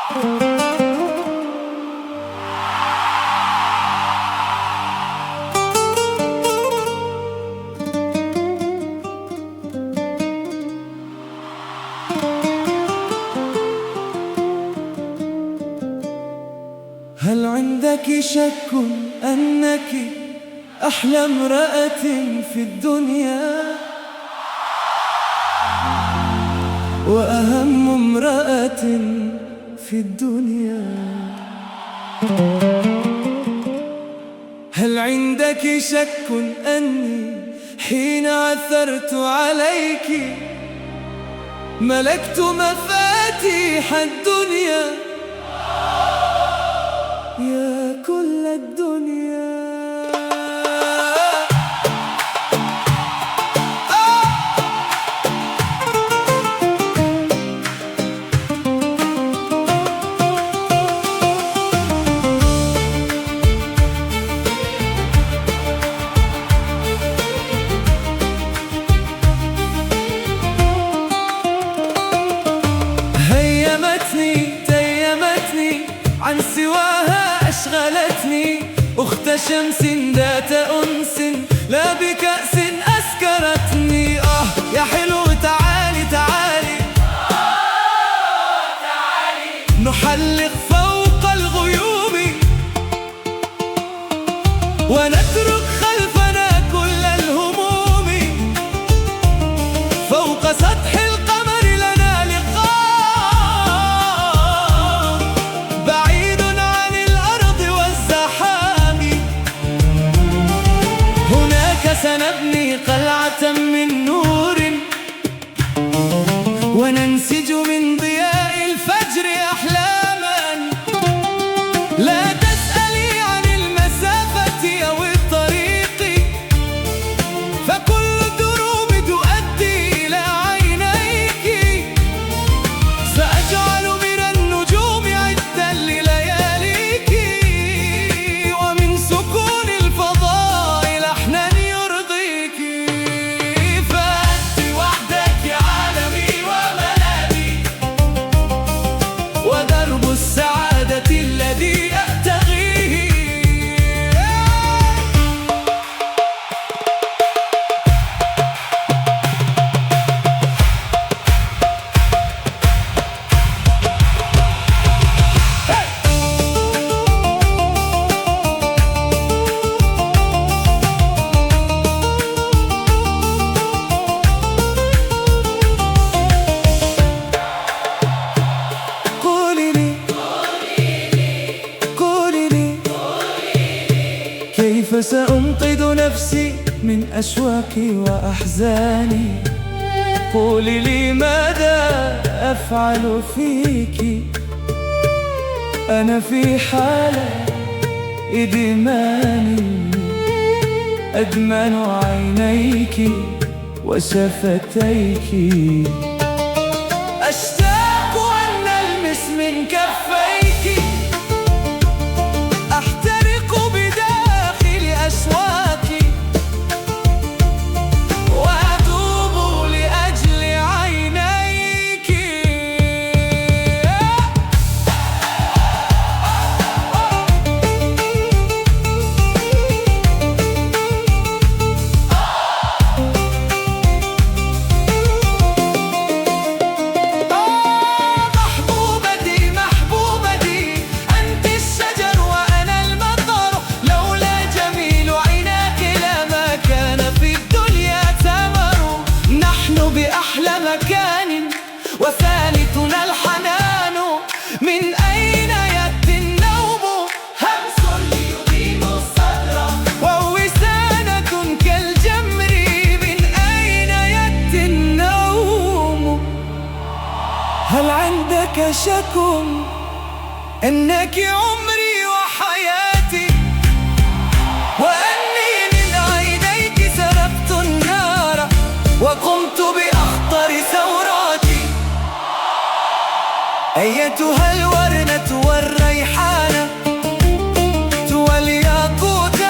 هل عندك شك أنك أحلى امرأة في الدنيا وأهم امرأة في الدنيا؟ هل عندك شك أني حين عثرت عليك ملكت مفاتيح الدنيا يا كل الدنيا؟ تيمتني عن سواها أشغلتني أخت شمس ذات أنس لا بكأس أسكرتني. يا حلو تعالي تعالي نحلق فوق الغيوم ونترك خلفنا كل الهموم فوق سطح القمر لنا لقاء بعيد عن الأرض والزحام. هناك سنبني قلعة من نور وننسج من ضياء الفجر أحلاما. لا تسألي عن المسافة أو الطريق فكل الدروب تؤدي إلى عينيك. سأجعل من النجوم عدا للياليك ومن سكون الفضاء لحنا يرضيك. فأنت وحدك عالمي وملاذي ودرب السعادة الذي أبتغيه. قولي لي كيف سأنقذ نفسي من أشواكي وأحزاني؟ قولي لي ماذا أفعل فيك؟ أنا في حالة إدمان أدمن عينيك وشفتيك. أشتاق أن ألمس من كفيك أحترق بداخل أشواكي وأتوب لأجل عينيك. بأحلى مكان وثالثنا الحنان. من أين يأتي النوم؟ همس يديم الصدر ووسادة كالجمر. من أين يأتي النوم؟ هل عندك شك أنك عمري وحياتي وأني من عينيك سرقت النار وقمت بأخطر ثوراتي؟ أيتها الورنة والريحانة والياقوت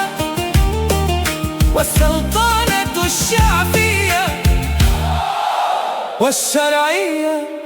والسلطانة الشعبية والشرعية